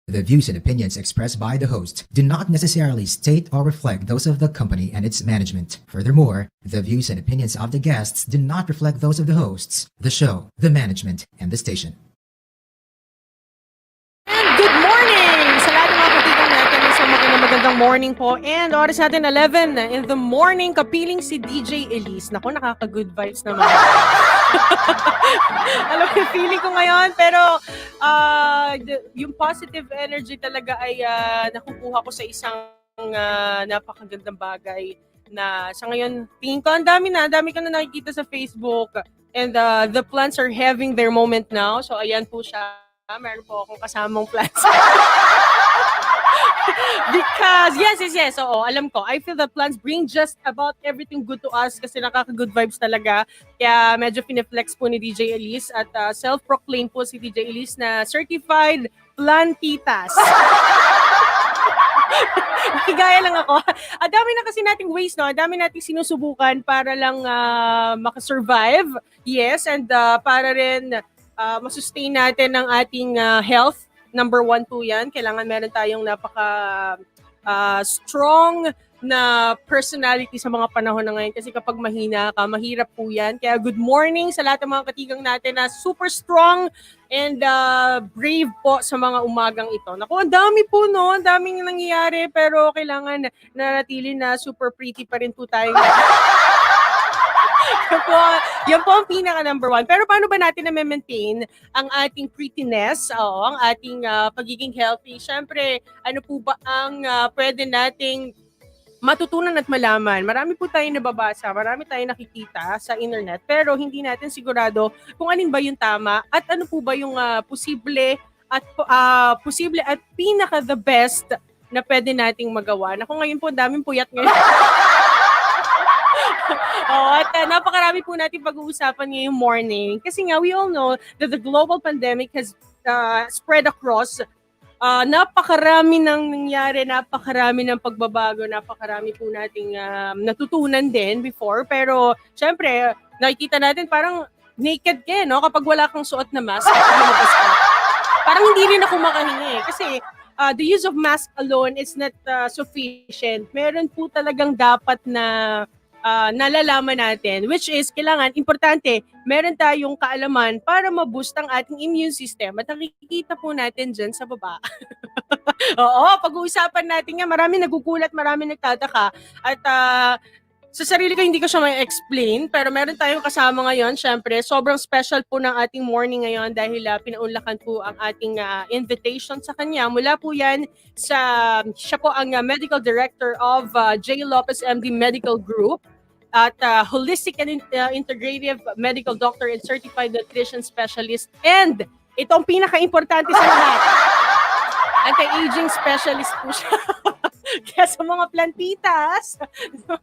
The views and opinions expressed by the host do not necessarily state or reflect those of the company and its management. Furthermore, the views and opinions of the guests do not reflect those of the hosts, the show, the management, and the station. And good morning sa lahat ng mga kaibigan natin. Isang magandang morning po. And oras natin 11 in the morning. Kapiling si DJ Elise. Naku, nakaka-good vibes naman. Alam mo, feeling ko ngayon. Pero yung positive energy talaga ay nakukuha ko sa isang napakagandang bagay na sa ngayon, tingin ko, ang dami ko na nakikita sa Facebook. And the plants are having their moment now. So ayan po siya. Meron po akong kasamang plants. Because, yes. Oo, alam ko. I feel that plants bring just about everything good to us kasi nakaka-good vibes talaga. Kaya medyo pineflex po ni DJ Elise at self-proclaim po si DJ Elise na certified plantitas. Higaya lang ako. Ang dami na kasi nating ways, no? Ang dami nating sinusubukan para lang makasurvive. Yes, and para rin masustain natin ang ating health. Number 1 po yan. Kailangan meron tayong napaka strong na personality sa mga panahon na ngayon. Kasi kapag mahina ka, mahirap po yan. Kaya good morning sa lahat ng mga katigang natin na super strong and brave po sa mga umagang ito. Naku, ang dami po, no? Ang daming nangyayari. Pero kailangan nanatili na super pretty pa rin po tayo. Yan po ang pinaka number 1. Pero paano ba natin na-maintain ang ating prettiness, ang ating pagiging healthy? Siyempre, ano po ba ang pwede nating matutunan at malaman? Marami po tayong nababasa, marami tayong nakikita sa internet, pero hindi natin sigurado kung alin ba yung tama at ano po ba yung posible at pinaka the best na pwede nating magawa. Naku, ngayon po, daming puyat ngayon. At napakarami po natin pag-uusapan ngayong morning. Kasi nga, we all know that the global pandemic has spread across. Napakarami nang nangyari, napakarami ng pagbabago, napakarami po nating natutunan din before. Pero, syempre, nakikita natin parang naked ka, no? Kapag wala kang suot na mask, parang hindi rin ako makahingi. Kasi, the use of mask alone is not sufficient. Meron po talagang dapat na nalalaman natin, which is kailangan, importante, meron tayong kaalaman para ma-boost ang ating immune system. At nakikita po natin dyan sa baba. Oo, pag-uusapan natin nga, marami nagugulat, marami nagtataka. At sa sarili ko, hindi ko siya may explain, pero meron tayong kasama ngayon. Syempre, sobrang special po ng ating morning ngayon dahil pinaunlakan po ang ating invitation sa kanya. Mula po yan siya po ang Medical Director of J. Lopez MD Medical Group at Holistic and Integrative Medical Doctor and Certified Nutrition Specialist. And ito ang pinaka-importante sa lahat, anti-aging specialist po siya. Kaya sa mga plantitas,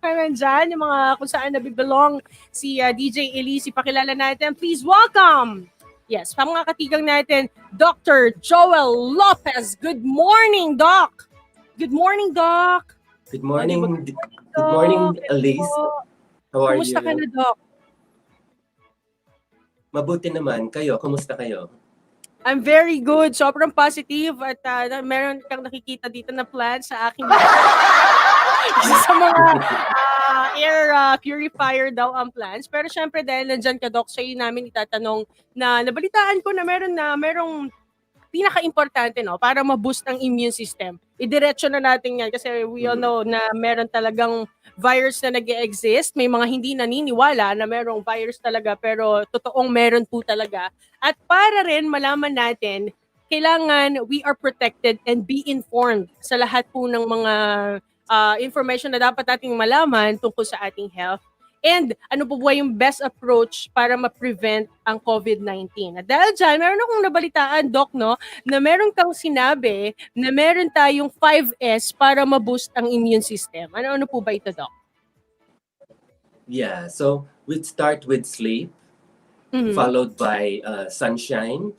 nandyan, yung mga kung saan nabibelong si DJ Elise, ipakilala natin. Please welcome, yes, pa mga katigang natin, Dr. Joel Lopez. Good morning, Doc. Good morning, Doc. Good morning, good morning, Elise. How are Kumusta you? ka na, Doc? Mabuti naman. Kayo, kumusta kayo? I'm very good. Sobrang positive at meron kang nakikita dito na plan sa aking sa mga air purifier daw ang plans. Pero syempre dahil nandyan ka, Doc, sa'yo namin itatanong na nabalitaan ko na merong pinaka-importante, no, para ma-boost ang immune system. Idiretso na natin yan kasi we all know na meron talagang virus na nag-e-exist. May mga hindi naniniwala na merong virus talaga pero totoong meron po talaga. At para rin malaman natin, kailangan we are protected and be informed sa lahat po ng mga information na dapat nating malaman tungkol sa ating health. And ano po ba yung best approach para ma-prevent ang COVID-19? At dahil dyan, meron akong nabalitaan, Doc, no, na meron kang sinabi na meron tayong 5S para ma-boost ang immune system. Ano po ba ito, Doc? Yeah, so we'd start with sleep, followed by sunshine,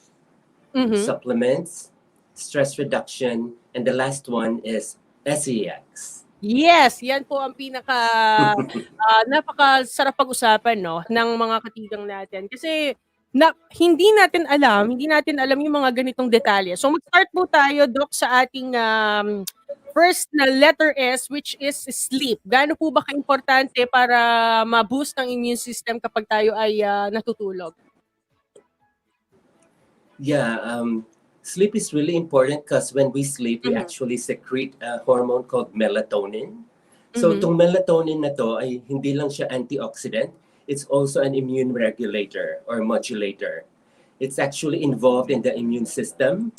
supplements, stress reduction, and the last one is SEX. Yes, yan po ang napakasarap pag-usapan, no, ng mga katigang natin. Kasi na hindi natin alam yung mga ganitong detalye. So mag-start po tayo, Doc, sa ating first na letter S, which is sleep. Gaano po ba kaimportante para ma-boost ang immune system kapag tayo ay natutulog? Yeah, sleep is really important because when we sleep, we actually secrete a hormone called melatonin. So itong melatonin na to ay hindi lang siya antioxidant, it's also an immune regulator or modulator. It's actually involved in the immune system.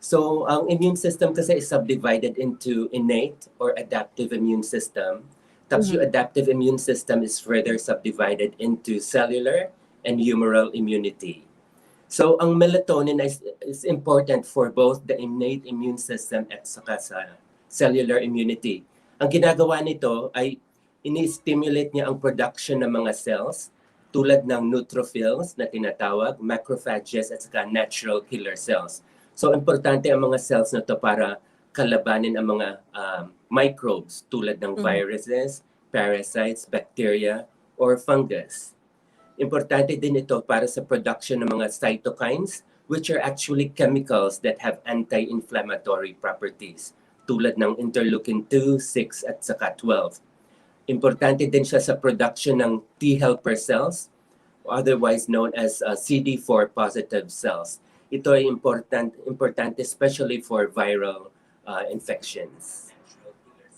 So ang immune system kasi is subdivided into innate or adaptive immune system. Tapos yung adaptive immune system is further subdivided into cellular and humoral immunity. So ang melatonin is important for both the innate immune system at saka sa cellular immunity. Ang ginagawa nito ay ini-stimulate niya ang production ng mga cells tulad ng neutrophils na tinatawag, macrophages at saka natural killer cells. So importante ang mga cells na to para kalabanin ang mga microbes tulad ng viruses, parasites, bacteria, or fungus. Importante din ito para sa production ng mga cytokines, which are actually chemicals that have anti-inflammatory properties tulad ng interleukin 2, 6 at saka 12. Importante din siya sa production ng T helper cells, otherwise known as CD4 positive cells. Ito ay importante especially for viral infections.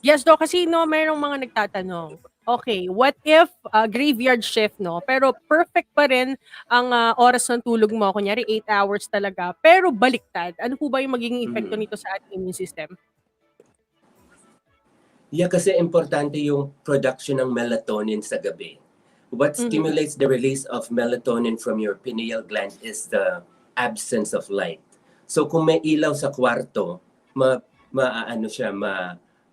Yes, Doc, kasi mayroong mga nagtatanong. Okay, what if graveyard shift, pero perfect pa rin ang oras ng tulog mo, kunyari 8 hours talaga, pero baliktad. Ano po ba yung magiging epekto nito sa ating immune system? Yeah, kasi importante yung production ng melatonin sa gabi. What stimulates the release of melatonin from your pineal gland is the absence of light. So kung may ilaw sa kwarto,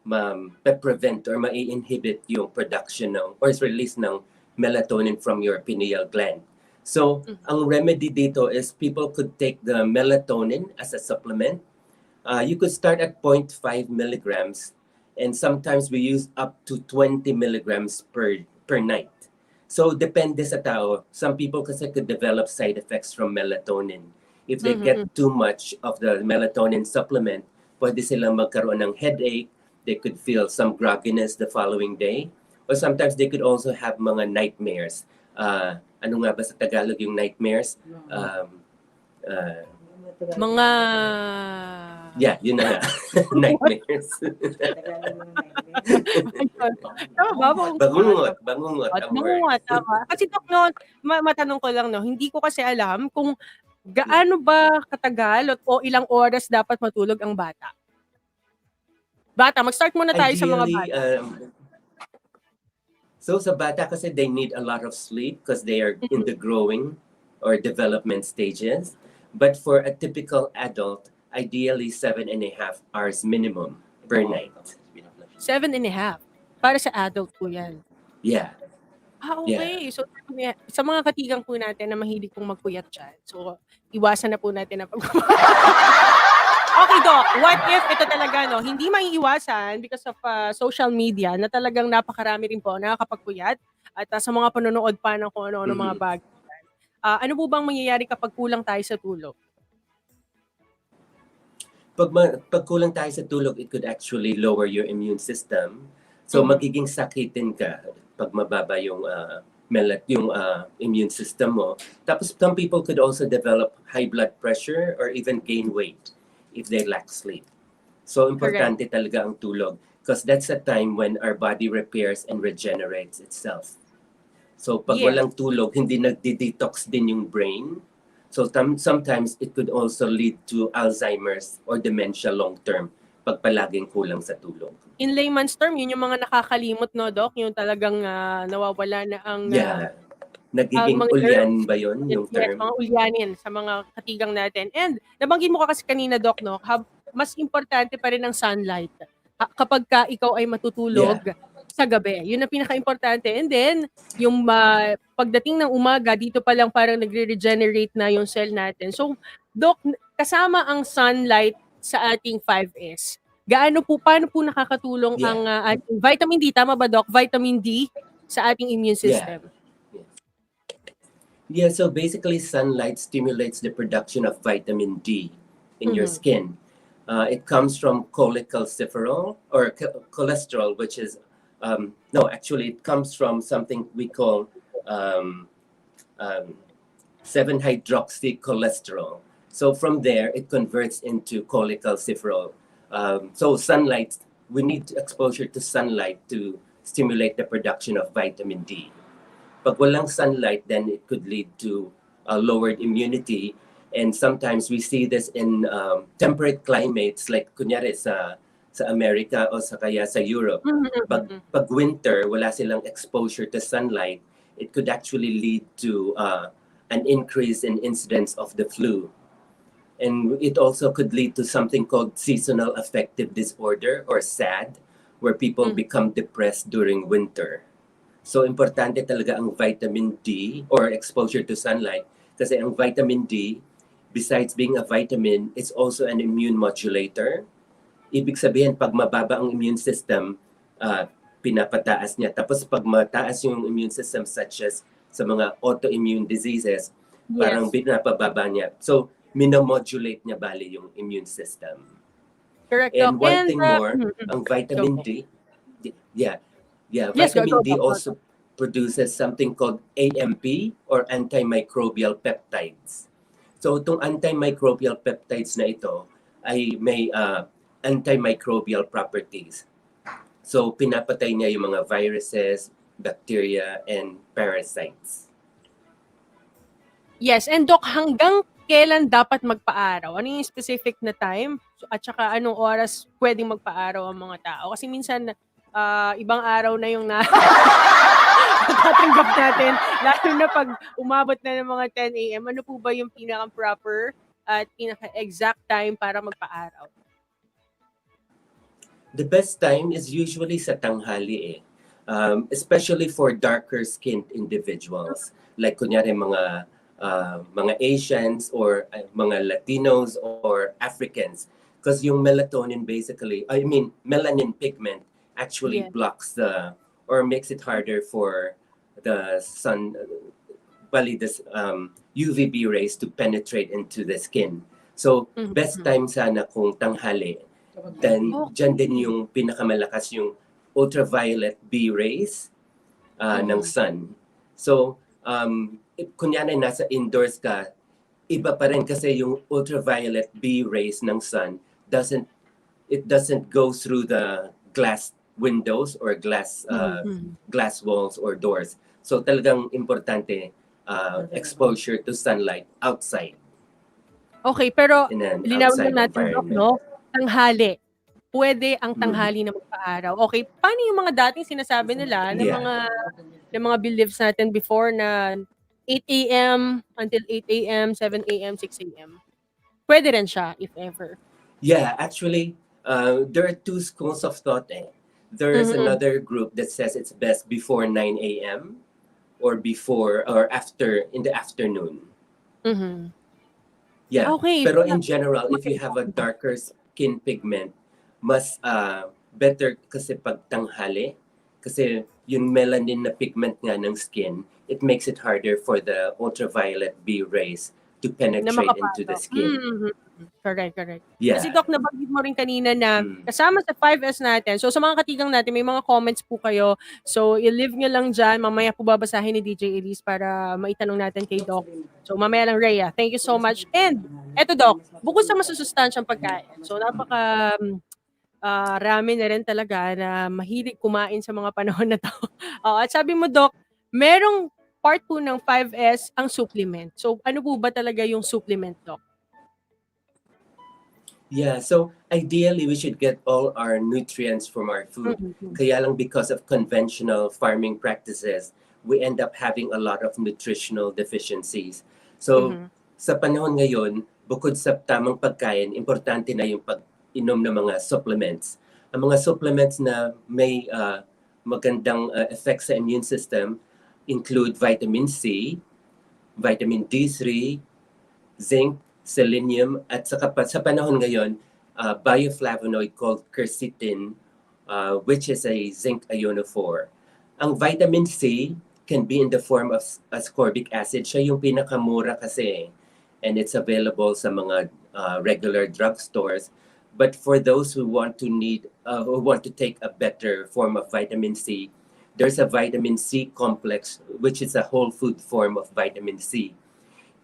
ma-prevent or ma-inhibit yung production ng or release ng melatonin from your pineal gland. So, ang remedy dito is people could take the melatonin as a supplement. You could start at 0.5 milligrams and sometimes we use up to 20 milligrams per night. So, depende sa tao. Some people kasi could develop side effects from melatonin. If they get too much of the melatonin supplement, pwede silang magkaroon ng headache, they could feel some grogginess the following day, or sometimes they could also have mga nightmares. Ano nga ba sa Tagalog yung nightmares? Mga... Yeah, yun na nga. Nightmares. Tama ba? Bangungot At ang word. bangungot, tama. Kasi Doc, matanong ko lang, hindi ko kasi alam kung gaano ba katagal o ilang oras dapat matulog ang bata. Mag-start muna tayo sa mga bata. So sa bata kasi they need a lot of sleep because they are in the growing or development stages. But for a typical adult, ideally 7.5 hours minimum per night. 7.5? Para sa adult po yan? Yeah. Okay. So sa mga katigang po natin na mahilig pong magpuyat dyan, so iwasan na po natin na Okay, Doc, what if ito talaga, hindi maiiwasan because of social media na talagang napakarami rin po nakakapagpuyat at sa mga panonood pa ng kung ano-ano mga bagay. Ano po bang mangyayari kapag kulang tayo sa tulog? Pag kulang tayo sa tulog, it could actually lower your immune system. So magiging sakitin ka pag mababa yung immune system mo. Tapos some people could also develop high blood pressure or even gain weight if they lack sleep. So importante talaga ang tulog because that's a time when our body repairs and regenerates itself. So pag walang tulog, hindi nagdi-detox din yung brain. So sometimes it could also lead to Alzheimer's or dementia long term pag palaging kulang sa tulog. In layman's term, yun yung mga nakakalimot, Doc? Yung talagang nawawala na ang... Nagiging ulyan ba yun yung term? Yes, mga ulyanin sa mga katigang natin. And nabanggit mo ka kasi kanina, Doc, mas importante pa rin ang sunlight kapag ka ikaw ay matutulog sa gabi. Yun ang pinaka-importante. And then, yung pagdating ng umaga, dito pa lang parang nagre-regenerate na yung cell natin. So, Doc, kasama ang sunlight sa ating 5S, paano po nakakatulong ang ating vitamin D, tama ba, Doc? Vitamin D sa ating immune system. Yeah, so basically sunlight stimulates the production of vitamin D in your skin. It comes from cholecalciferol or cholesterol, which is, no, actually it comes from something we call um, um, 7-hydroxycholesterol. So from there, it converts into cholecalciferol. So sunlight, we need exposure to sunlight to stimulate the production of vitamin D. Pag walang sunlight, then it could lead to lowered immunity. And sometimes we see this in temperate climates like kunyari sa America o sa kaya sa Europe. Pag winter, wala silang exposure to sunlight, it could actually lead to an increase in incidence of the flu. And it also could lead to something called seasonal affective disorder or SAD, where people become depressed during winter. So importante talaga ang vitamin D or exposure to sunlight kasi ang vitamin D, besides being a vitamin, it's also an immune modulator. Ibig sabihin, pag mababa ang immune system, pinapataas niya. Tapos pag mataas yung immune system such as sa mga autoimmune diseases, parang pinapababa niya. So, minomodulate niya bali yung immune system. Correct. And one thing more, ang vitamin D, yeah, vitamin D also produces something called AMP or antimicrobial peptides. So itong antimicrobial peptides na ito ay may antimicrobial properties. So pinapatay niya yung mga viruses, bacteria, and parasites. Yes, and Doc, hanggang kailan dapat magpa-araw? Ano yung specific na time? At saka anong oras pwedeng magpa-araw ang mga tao? Kasi minsan, ibang araw na yung natatanggap natin. Lalo na pag umabot na ng mga 10 a.m. Ano po ba yung pinaka-proper at pinaka-exact time para magpa-araw? The best time is usually sa tanghali especially for darker skinned individuals. Like kunyari mga Asians or mga Latinos or Africans. Because yung melatonin melanin pigment actually blocks or makes it harder for the sun, UVB rays to penetrate into the skin. So, best time sana kung tanghali. Then, dyan din yung pinakamalakas yung ultraviolet B rays ng sun. So, kunyari nasa indoors ka, iba pa rin kasi yung ultraviolet B rays ng sun doesn't go through the glass windows or glass walls or doors. So talagang importante exposure to sunlight outside. Okay, pero linawin lang natin, Doc, no? Tanghali. Pwede ang tanghali na magpa-araw. Okay, paano yung mga dating sinasabi nila ng mga beliefs natin before na 8 a.m. until 8 a.m., 7 a.m., 6 a.m.? Pwede rin siya, if ever. Yeah, actually, there are two schools of thought. There's another group that says it's best before 9 a.m. or before or after in the afternoon. Yeah, okay. Pero in general, if you have a darker skin pigment, mas better kasi pag tanghali. Kasi yung melanin na pigment nga ng skin, it makes it harder for the ultraviolet B rays to penetrate into the skin. Correct. Yeah. Kasi Doc, nabanggit mo rin kanina na kasama sa 5S natin. So sa mga katigang natin, may mga comments po kayo. So i-leave nyo lang dyan. Mamaya po babasahin ni DJ Elise para maitanong natin kay Doc. So mamaya lang, Rhea. Thank you so much. And eto Doc, bukod sa masusustansyang pagkain. So napaka rami na rin talaga na mahilig kumain sa mga panahon na to. At sabi mo, Doc, merong part po ng 5S ang supplement. So ano po ba talaga yung supplement, Doc? Yeah, so ideally we should get all our nutrients from our food. Kaya lang because of conventional farming practices, we end up having a lot of nutritional deficiencies. So sa panahon ngayon, bukod sa tamang pagkain, importante na yung pag-inom ng mga supplements. Ang mga supplements na may magandang effects sa immune system include vitamin C, vitamin D3, zinc, selenium, at sa panahon ngayon, bioflavonoid called quercetin, which is a zinc ionophore. Ang vitamin C, can be in the form of ascorbic acid. Siya yung pinakamura kasi, and it's available sa mga regular drugstores. But for those who want to take a better form of vitamin C, there's a vitamin C complex, which is a whole food form of vitamin C.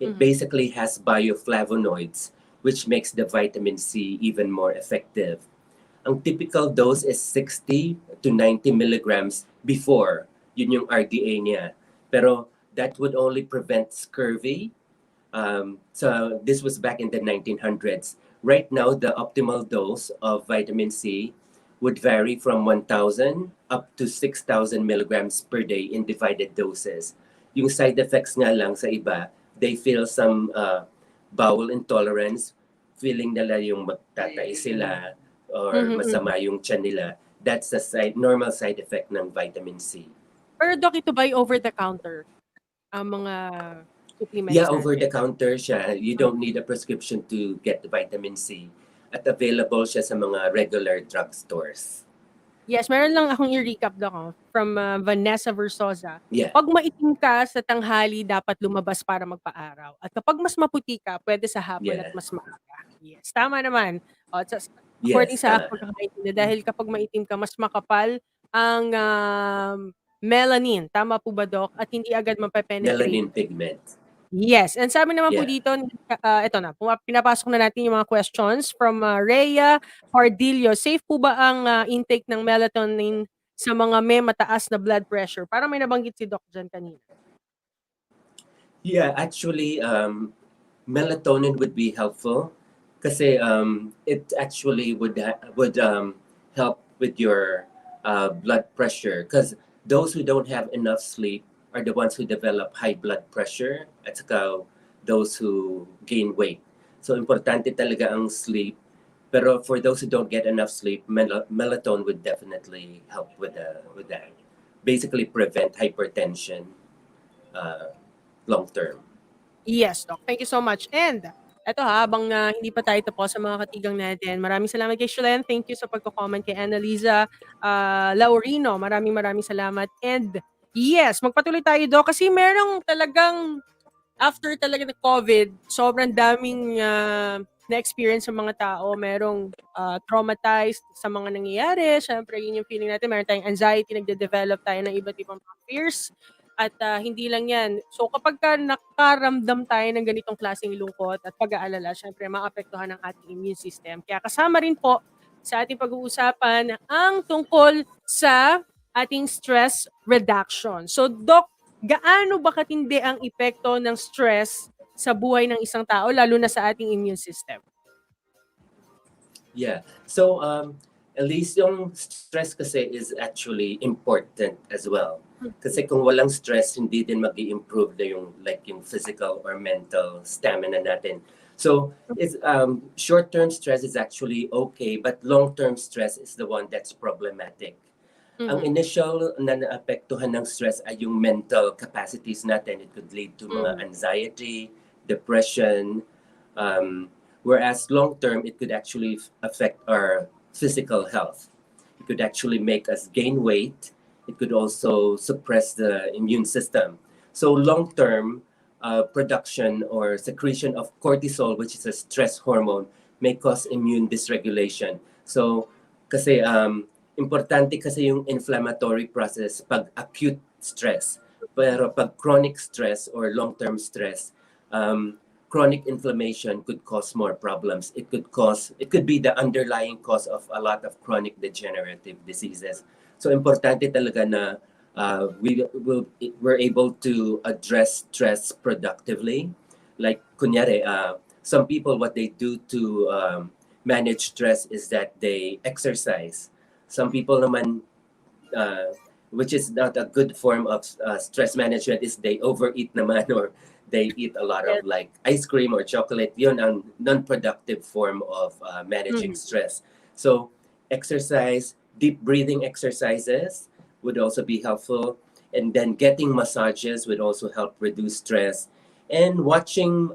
It basically has bioflavonoids, which makes the vitamin C even more effective. Ang typical dose is 60 to 90 milligrams before, yun yung RDA niya. Pero that would only prevent scurvy. So this was back in the 1900s. Right now, the optimal dose of vitamin C would vary from 1,000 up to 6,000 milligrams per day in divided doses. Yung side effects nga lang sa iba, they feel some bowel intolerance, feeling nila yung magtatay sila or masama yung tiyan nila. That's the normal side effect ng vitamin C. Pero Doc, ito ba over the counter? Ang mga supplements Yeah, over the counter siya. You don't need a prescription to get the vitamin C. At available siya sa mga regular drugstores. Yes, meron lang akong i-recap Doc from Vanessa Versosa. Yeah. Pag maitim ka sa tanghali, dapat lumabas para magpa-araw. At kapag mas maputi ka, pwede sa hapon at mas maaga. Yes, tama naman. According sa pagkakaintindi, dahil kapag maitim ka, mas makapal ang melanin. Tama po ba, Doc? At hindi agad mapepenetrate. Melanin pigment. Yes. And sabi naman po dito, ito na, pinapasok na natin yung mga questions from Rhea Pardillo. Safe po ba ang intake ng melatonin sa mga may mataas na blood pressure? Parang may nabanggit si Doc dyan kanina. Yeah, actually, melatonin would be helpful kasi it actually would help with your blood pressure because those who don't have enough sleep are the ones who develop high blood pressure at saka those who gain weight. So importante talaga ang sleep. Pero for those who don't get enough sleep, melatonin would definitely help with that. Basically prevent hypertension long term. Yes, Doc. Thank you so much. And eto habang hindi pa tayo tapos sa mga katigang natin, maraming salamat kay Shulen. Thank you sa pagko-comment kay Annalisa Laurino. Maraming salamat. And yes, magpatuloy tayo, Doc, kasi merong talagang after talaga ng COVID, sobrang daming na-experience sa mga tao. Merong traumatized sa mga nangyayari. Siyempre, yun yung feeling natin. Meron tayong anxiety, nagde-develop tayo ng iba't ibang fears. At hindi lang yan. So kapag nakaramdam tayo ng ganitong klaseng lungkot at pag-aalala, syempre maapektuhan ang ating immune system. Kaya kasama rin po sa ating pag-uusapan ang tungkol sa ating stress reduction. So Doc, gaano ba katindi ang epekto ng stress sa buhay ng isang tao, lalo na sa ating immune system? Yeah. So at least yung stress kasi is actually important as well. Kasi kung walang stress, hindi din mag-i-improve na yung physical or mental stamina natin. So it's short-term stress is actually okay, but long-term stress is the one that's problematic. Ang initial na naapektuhan ng stress ay yung mental capacities natin. It could lead to mga anxiety, depression, whereas long-term, it could actually affect our physical health. It could actually make us gain weight. It could also suppress the immune system. So long-term production or secretion of cortisol, which is a stress hormone, may cause immune dysregulation. So kasi importante kasi yung inflammatory process pag acute stress. Pero pag chronic stress or long-term stress, chronic inflammation could cause more problems. It could be the underlying cause of a lot of chronic degenerative diseases. So importante talaga na we're able to address stress productively. Like kunyari, some people, what they do to manage stress is that they exercise. Some people naman, which is not a good form of stress management, is they overeat naman or they eat a lot of like ice cream or chocolate. Yun ang non-productive form of managing stress. So exercise, deep breathing exercises would also be helpful. And then getting massages would also help reduce stress. And watching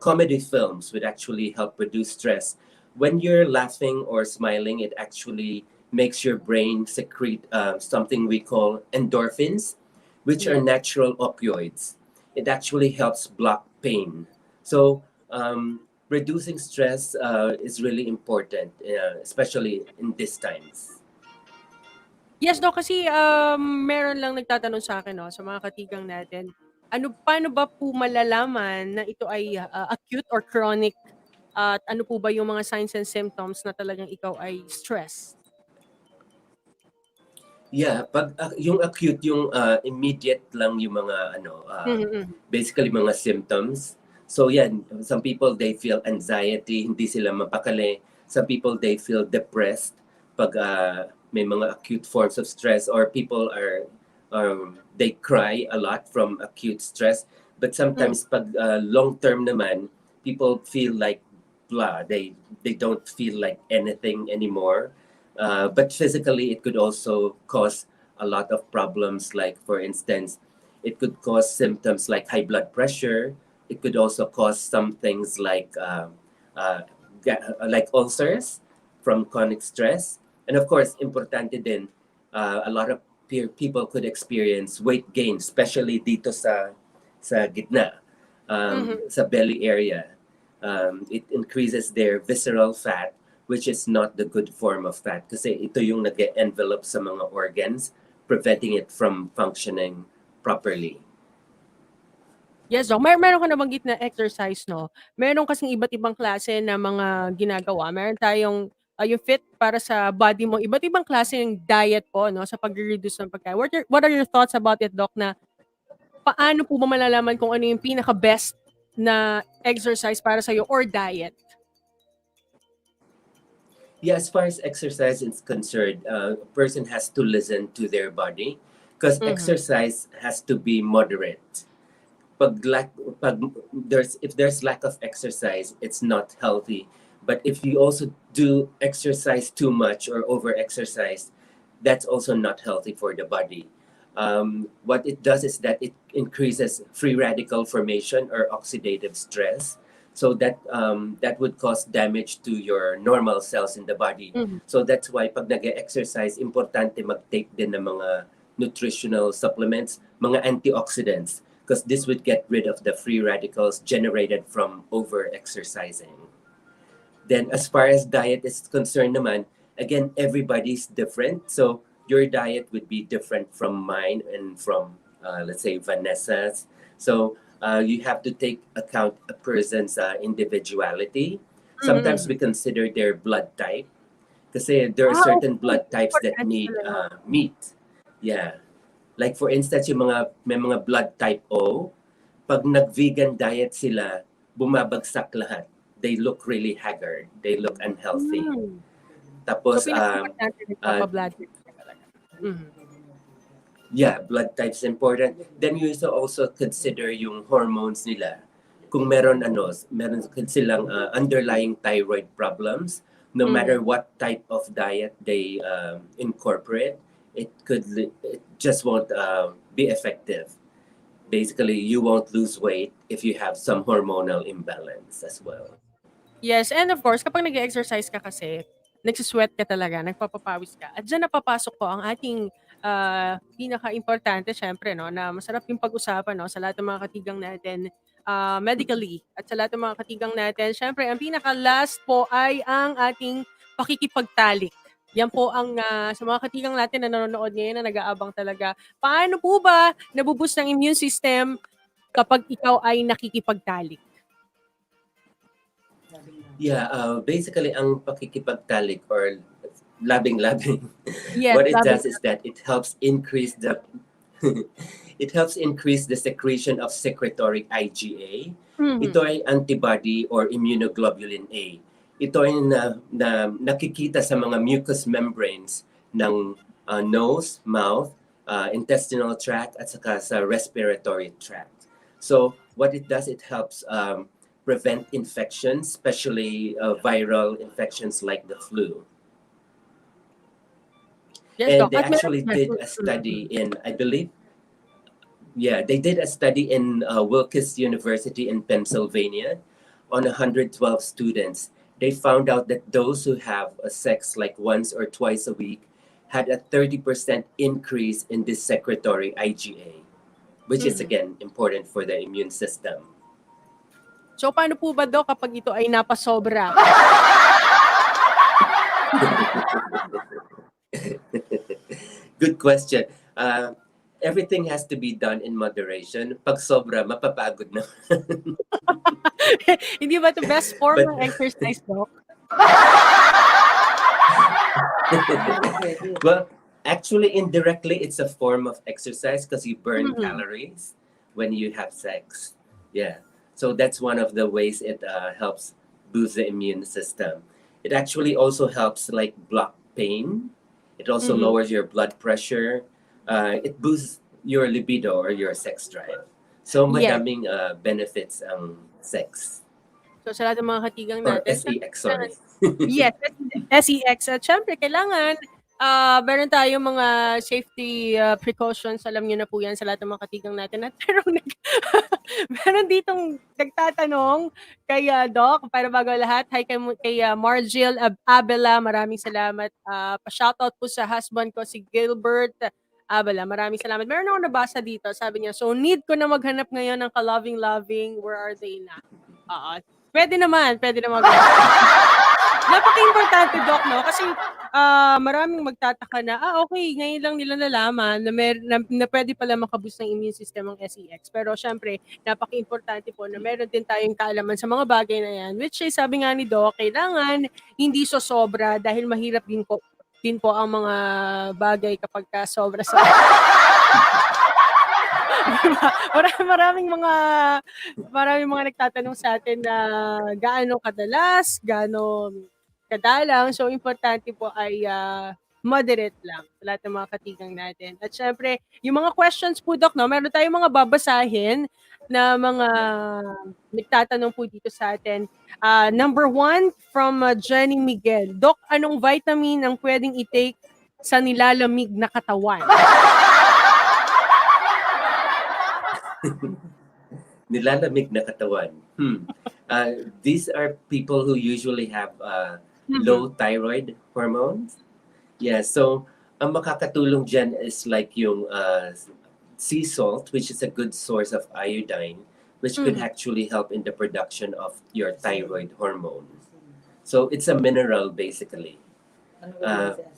comedy films would actually help reduce stress. When you're laughing or smiling, it actually makes your brain secrete something we call endorphins. which are natural opioids. It actually helps block pain. So reducing stress is really important, especially in these times. Yes, Doc, kasi meron lang nagtatanong sa akin, 'no, sa mga katigang natin, paano ba po malalaman na ito ay acute or chronic, at ano po ba yung mga signs and symptoms na talagang ikaw ay stress? Yeah, pag yung acute, yung immediate lang yung mga Mhm. basically mga symptoms. So yan, some people they feel anxiety, hindi sila mapakali. Some people they feel depressed pag may mga acute forms of stress, or people are they cry a lot from acute stress. But Mm. sometimes pag long term naman, people feel like blah, they don't feel like anything anymore. But physically, it could also cause a lot of problems. Like, for instance, it could cause symptoms like high blood pressure. It could also cause some things uh, like ulcers from chronic stress. And of course, importante din, a lot of people could experience weight gain, especially dito sa gitna, Mhm. sa belly area. It increases their visceral fat, which is not the good form of fat kasi ito yung nag-envelope sa mga organs, preventing it from functioning properly. Yes, Doc. Meron ka nabanggit na exercise, 'no? Meron kasing iba't ibang klase na mga ginagawa. Meron tayong, yung fit para sa body mo. Iba't ibang klase ng diet po, 'no, sa pagre-reduce ng pagkain. What are your thoughts about it, Doc, na paano po ba malalaman kung ano yung pinaka-best na exercise para sa'yo or diet? Yeah, as far as exercise is concerned, a person has to listen to their body because Mhm. exercise has to be moderate. Pag if there's lack of exercise, it's not healthy. But if you also do exercise too much or over exercise, that's also not healthy for the body. What it does is that it increases free radical formation or oxidative stress. So that would cause damage to your normal cells in the body. Mhm. So that's why pag nag-exercise, importante mag-take din ng mga nutritional supplements, mga antioxidants, because this would get rid of the free radicals generated from over-exercising. Then as far as diet is concerned naman, again, everybody's different. So your diet would be different from mine and from, let's say, Vanessa's. So you have to take account a person's individuality. Sometimes Mhm. we consider their blood type kasi there are certain Okay. blood types that Importante need talaga. meat. Yeah. Like for instance, may mga blood type O, pag nag-vegan diet sila, bumabagsak lahat. They look really haggard. They look unhealthy. Hmm. So, Tapos, pinaka-importante uh, nagpapa-blood test ka talaga. Mhm. yeah, blood type is important. Then you also consider yung hormones nila. Kung meron silang underlying thyroid problems, no Mhm. matter what type of diet they incorporate, it just won't be effective. Basically, you won't lose weight if you have some hormonal imbalance as well. Yes, and of course, kapag nag-e-exercise ka kasi, nagsu-sweat ka talaga, nagpapapawis ka. At diyan napapasok po ang ating pinaka-importante siyempre, 'no, na masarap yung pag-usapan, 'no, sa lahat ng mga katigang natin, medically, at sa lahat ng mga katigang natin. Siyempre, ang pinaka-last po ay ang ating pakikipagtalik. Yan po ang sa mga katigang natin na nanonood ngayon na nag-aabang talaga. Paano po ba nabu-boost ng immune system kapag ikaw ay nakikipagtalik? Yeah, basically, ang pakikipagtalik or labing-labing, Yes, what it labi. does is that it helps increase the it helps increase the secretion of secretory IgA. Ito Mhm. ay antibody or immunoglobulin A. Ito ay nakikita sa mga mucous membranes ng nose, mouth, intestinal tract, at saka sa respiratory tract. So what it does, it helps prevent infections, especially viral infections like the flu. Yes, And Doc, they at meron actually din did a mm. study in, I believe, yeah, they did a study in Wilkes University in Pennsylvania on 112 students. They found out that those who have a sex like once or twice a week had a 30% increase in this secretory IgA. which is again important for the immune system. So paano po ba, Doc, kapag ito ay napasobra? Good question. Everything has to be done in moderation. Pag sobra, mapapagod na. Hindi ba the best form But- ng exercise, Doc? Well, actually, indirectly, it's a form of exercise because you burn calories when you have sex. Yeah. So that's one of the ways it helps boost the immune system. It actually also helps like block pain. It also lowers your blood pressure. It boosts your libido or your sex drive. So madaming benefits ang sex. So sa lahat ng mga katigang Or natin. SEX, sorry. Yes, SEX. At syempre, kailangan meron tayong mga safety precautions. Alam niyo na po yan sa lahat ng mga katigang natin. At meron ditong nagtatanong kay Doc, para bago lahat, hi kay Margil Abela, maraming salamat. Pa-shoutout po sa husband ko, si Gilbert Abela, maraming salamat. Meron ako nabasa dito, sabi niya, so need ko na maghanap ngayon ng ka-loving-loving, where are they na? Pwede naman. Napaka-importante, Doc, no? Kasi maraming magtataka na, okay, ngayon lang nila nalaman na pwede pala makaboost ng immune system ang SEX. Pero syempre, napaka-importante po na meron din tayong kaalaman sa mga bagay na yan. Which is, sabi nga ni Doc, kailangan hindi sosobra dahil mahirap din po ang mga bagay kapag sobra sa... maraming mga nagtatanong sa atin na gaano kadalas, gaano kadalang. So, importante po ay moderate lang sa lahat ng mga katigang natin. At syempre, yung mga questions po, Doc, no? Meron tayong mga babasahin na mga nagtatanong po dito sa atin. Number 1 from Jenny Miguel. Doc, anong vitamin ang pwedeng i-take sa nilalamig na katawan? Nilalamig na katawan. These are people who usually have low thyroid hormones. Yeah, so ang makakatulong dyan is like yung sea salt, which is a good source of iodine, which could actually help in the production of your thyroid hormone. So it's a mineral basically.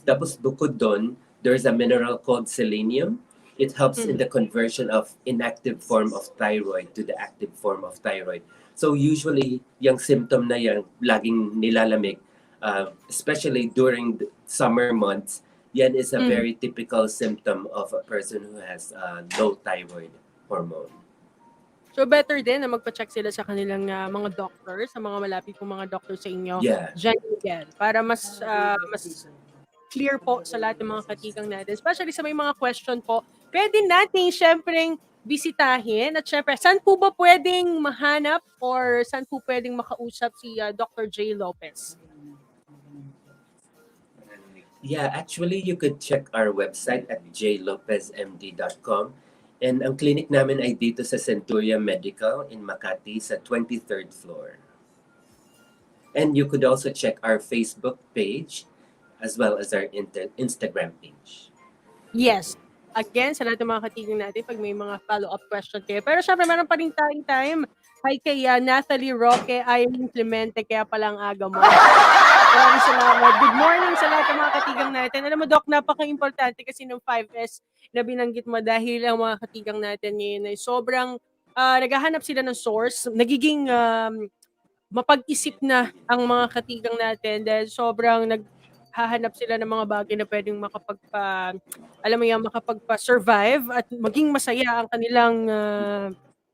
Tapos bukod doon, there's a mineral called selenium. It helps in the conversion of inactive form of thyroid to the active form of thyroid. So usually, yung symptom na yan, laging nilalamig, especially during the summer months, yan is a very typical symptom of a person who has low thyroid hormone. So better din na magpa-check sila sa kanilang mga doctors, sa mga malapit pong mga doctor sa inyo. Yeah. Diyan, para mas clear po sa lahat ng mga katigang natin. Especially sa may mga question po, pwede natin syempreng bisitahin. At syempre, saan po ba pwedeng mahanap or saan po pwedeng makausap si Dr. J. Lopez? Yeah, actually, you could check our website at jlopezmd.com. And ang clinic namin ay dito sa Centuria Medical in Makati sa 23rd floor. And you could also check our Facebook page as well as our Instagram page. Yes. Again, sa lahat ng mga katigang natin, pag may mga follow-up question kayo. Pero syempre, meron pa rin tayong time. Hi kay Nathalie Roque, Irene Clemente, kaya palang aga mo. Maraming salamat. Good morning sa lahat ng mga katigang natin. Alam mo, Doc, napaka-importante kasi ng 5S na binanggit mo dahil ang mga katigang natin ngayon ay sobrang naghahanap sila ng source. Nagiging mapag-isip na ang mga katigang natin dahil sobrang hahanap sila ng mga bagay na pwedeng makapagpa-survive at maging masaya ang kanilang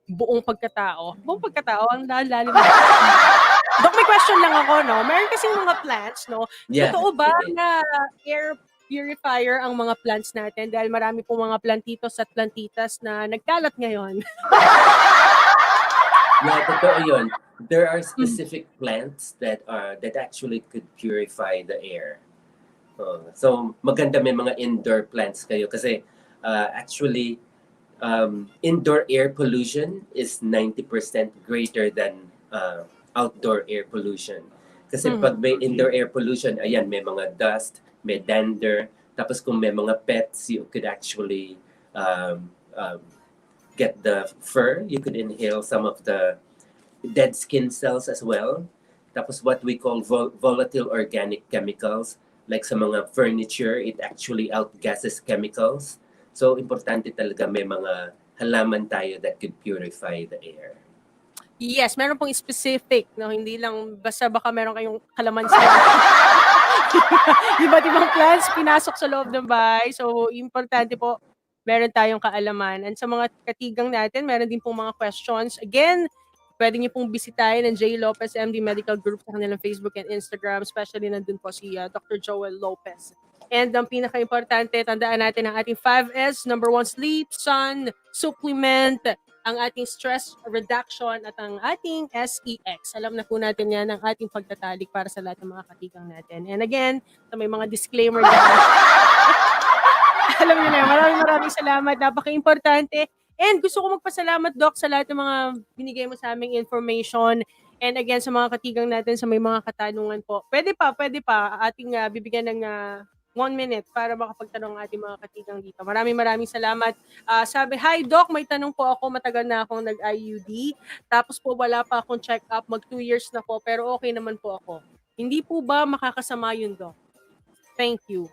buong pagkatao. Buong pagkatao, ang lalim. Dok, may question lang ako, no? Meron kasing mga plants, no? Yeah. Totoo ba na air purifier ang mga plants natin dahil marami pong mga plantitos at plantitas na nagkalat ngayon? Yeah, totoo yun. There are specific plants that actually could purify the air. So maganda may mga indoor plants kayo kasi actually indoor air pollution is 90% greater than outdoor air pollution. Kasi pag may indoor air pollution, ayan, may mga dust, may dander, tapos kung may mga pets, you could actually get the fur. You could inhale some of the dead skin cells as well. Tapos what we call volatile organic chemicals, like sa mga furniture, it actually outgasses chemicals. So, importante talaga may mga halaman tayo that could purify the air. Yes, meron pong specific, no? Hindi lang basta baka meron kayong kalamansi. Iba't ibang plants pinasok sa loob ng bahay. So, importante po, meron tayong kaalaman. And sa mga katigang natin, meron din pong mga questions. Again, pwede niyo pong bisitahin ng J. Lopez MD Medical Group sa kanilang Facebook and Instagram. Especially nandun po si Dr. Joel Lopez. And ang pinaka-importante, tandaan natin ang ating 5S. Number 1, sleep, sun, supplement, ang ating stress reduction at ang ating SEX. Alam na po natin yan ang ating pagtatalik para sa lahat ng mga katigang natin. And again, sa may mga disclaimer dyan. Alam niyo na, maraming salamat. Napaka-importante. And gusto ko magpasalamat, Doc, sa lahat ng mga binigay mo sa aming information. And again, sa mga katigang natin, sa may mga katanungan po. Pwede pa, ating bibigyan ng 1 minute para makapagtanong ang ating mga katigang dito. Maraming salamat. Sabi, hi Doc, may tanong po ako. Matagal na akong nag-IUD. Tapos po wala pa akong check-up. Mag 2 years na po, pero okay naman po ako. Hindi po ba makakasama yun, Doc? Thank you.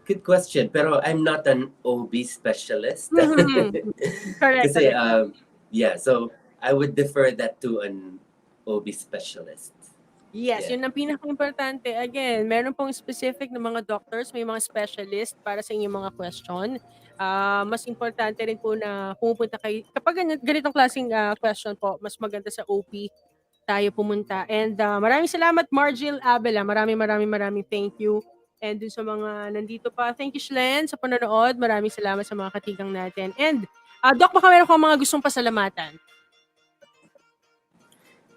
Good question. Pero I'm not an OB specialist. Correct. Kasi, so I would defer that to an OB specialist. Yes, yun ang pinaka-importante. Again, meron pong specific na mga doctors, may mga specialist para sa inyong mga question. Mas importante rin po na pumupunta kayo. Kapag ganitong klaseng question po, mas maganda sa OP tayo pumunta. And maraming salamat, Margil Abela. Maraming thank you. And dun sa mga nandito pa, thank you, Shlen, sa panonood. Maraming salamat sa mga katigang natin. And Doc, baka meron kang mga gustong pasalamatan?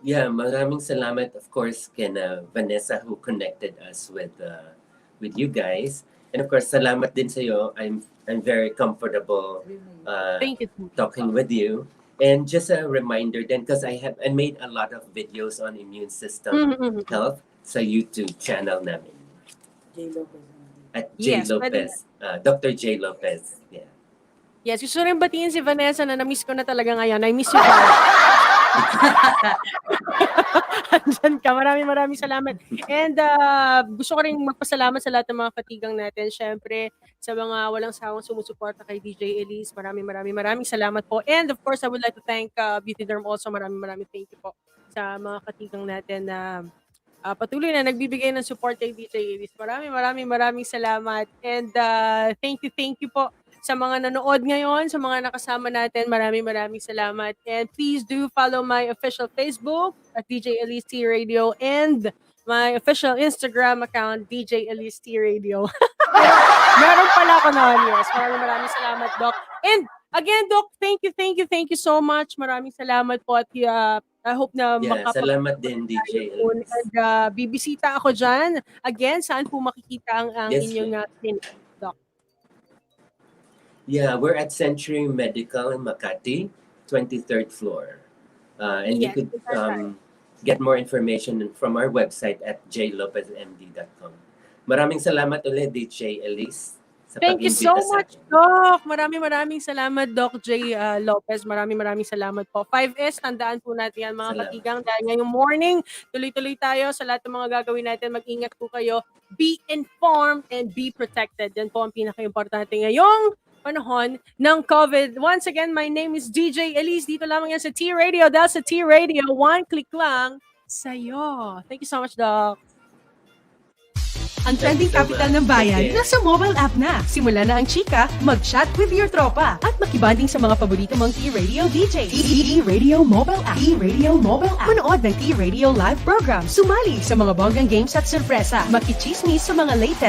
Yeah, maraming salamat, of course, kina Vanessa who connected us with you guys. And of course, salamat din sa iyo. I'm very comfortable talking with you. And just a reminder then, because I made a lot of videos on immune system health sa YouTube channel namin. At J. Lopez. Dr. J. Lopez. Yeah. Yes, gusto rin batiin si Vanessa na na-miss ko na talaga ngayon. I miss you, Vanessa. Andyan ka. Maraming salamat. And gusto ko rin magpasalamat sa lahat ng mga katigang natin. Siyempre, sa mga walang sawang sumusuporta kay DJ Elise. Maraming salamat po. And of course, I would like to thank Beauty Derm also. Maraming thank you po sa mga katigang natin na patuloy na nagbibigay ng support kay DJ Elise. Maraming salamat. And thank you po sa mga nanood ngayon, sa mga nakasama natin. Maraming salamat. And please do follow my official Facebook at DJ Elise T Radio and my official Instagram account, DJ Elise T Radio. Meron pala ako noon, yes. Maraming salamat, Doc. And again, Doc, thank you so much. Maraming salamat po at I hope na salamat din, DJ Elise. And bibisita ako dyan. Again, saan po makikita ang inyong clinic, Doc? Yeah, we're at Century Medical in Makati, 23rd floor. And you could get more information from our website at jlopezmd.com. Maraming salamat ulit, DJ Elise. Thank you so much, Doc. Maraming salamat, Doc J. Lopez. Maraming salamat po. 5S, tandaan po natin yan, mga katigang. Dahil ngayong morning, tuloy-tuloy tayo sa lahat ng mga gagawin natin. Mag-ingat po kayo. Be informed and be protected. Yan po ang pinaka-importante ngayong panahon ng COVID. Once again, my name is DJ Elise. Dito lamang yan sa T Radio. Dahil sa T Radio, 1 click lang sa'yo. Thank you so much, Doc. Ang trending capital ng bayan, nasa mobile app na. Simula na ang chika, mag-chat with your tropa, at makibanding sa mga paborito mong T-Radio DJ. T-Radio Mobile App. T-Radio Mobile App. Manood ng T-Radio live program. Sumali sa mga bonggang games at sorpresa. Makichismis sa mga latest